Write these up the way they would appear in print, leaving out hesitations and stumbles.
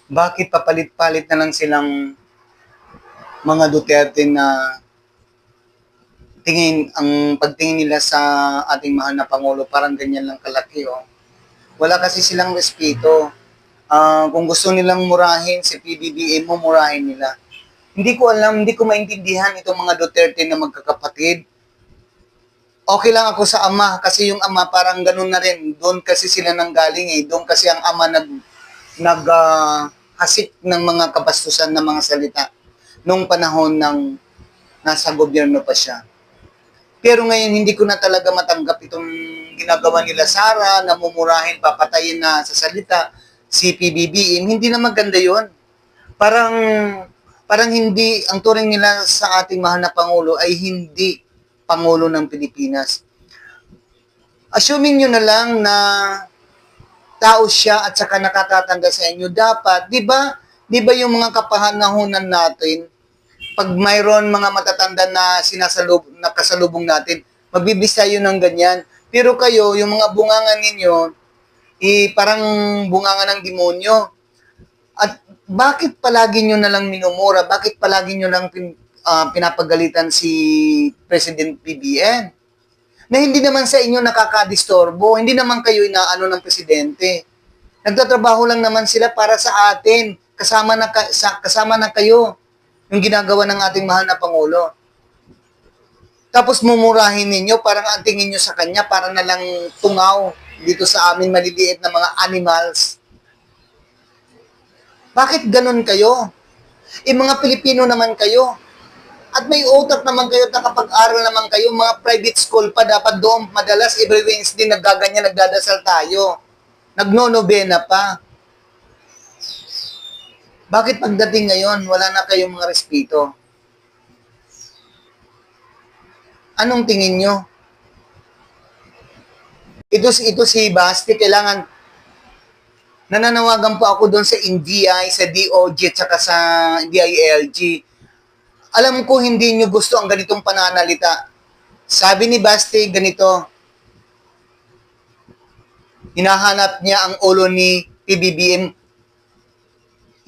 Bakit papalit-palit na lang silang mga Duterte na ang pagtingin nila sa ating mahal na Pangulo, parang ganyan lang kalaki, oh. Wala kasi silang respeto. Kung gusto nilang murahin si PBBM mo, murahin nila. Hindi ko alam, hindi ko maintindihan itong mga Duterte na magkakapatid. Okay lang ako sa ama kasi yung ama parang ganun na rin. Doon kasi sila nanggaling eh. Doon kasi ang ama hasik ng mga kabastusan na mga salita nung panahon ng nasa gobyerno pa siya. Pero ngayon hindi ko na talaga matanggap itong ginagawa nila Sara, namumurahin, papatayin na sa salita si PBBM. Hindi na maganda 'yon. Parang parang hindi ang turing nila sa ating mahal na pangulo ay hindi pangulo ng Pilipinas. Assuming nyo na lang na tao siya at saka nakatatanda sa inyo, dapat, di ba yung mga kapahanahunan natin, pag mayroon mga matatanda na kasalubong natin, magbibisa yun ng ganyan. Pero kayo, yung mga bungangan ninyo, parang bungangan ng demonyo. At bakit palagi nyo na lang minumura? Bakit palagi nyo lang pinapagalitan si President BBM? Na hindi naman sa inyo nakakadistorbo, hindi naman kayo inaano ng presidente. Nagtatrabaho lang naman sila para sa atin. Kasama na kayo yung ginagawa ng ating mahal na Pangulo. Tapos mumurahin ninyo, parang ang tingin nyo sa kanya, para na lang tungaw dito sa amin maliliit na mga animals. Bakit ganun kayo? Mga Pilipino naman kayo. At may utak naman kayo, nakapag-aral naman kayo, mga private school pa, dapat doon madalas every Wednesday naggaganyan, nagdadasal tayo. Nagno-nobena pa. Bakit pagdating ngayon, wala na kayong mga respeto? Anong tingin nyo? Ito si Basti, kailangan nananawagan po ako doon sa NBI, sa DOJ, at saka sa DILG. Alam ko hindi nyo gusto ang ganitong pananalita. Sabi ni Basti, ganito, hinahanap niya ang ulo ni PBBM.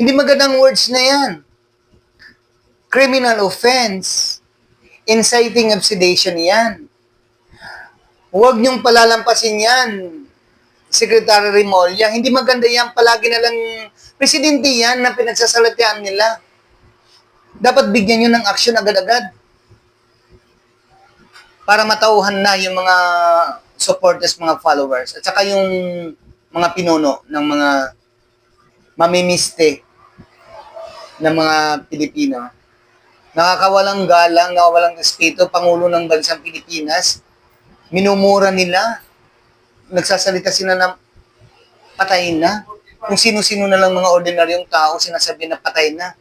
Hindi magandang words na yan. Criminal offense. Inciting of sedation yan. Huwag niyong palalampasin yan, Secretary Remulla. Hindi maganda yan. Palagi na lang, presidente yan na pinagsasalatian nila. Dapat bigyan nyo ng action agad-agad para matauhan na yung mga supporters, mga followers, at saka yung mga pinuno ng mga mamimiste ng mga Pilipino. Nakakawalang galang, nakawalang respeto, Pangulo ng Bansang Pilipinas, minumura nila, nagsasalita sila na patayin na. Kung sino-sino na lang mga ordinaryong tao, sinasabi na patay na.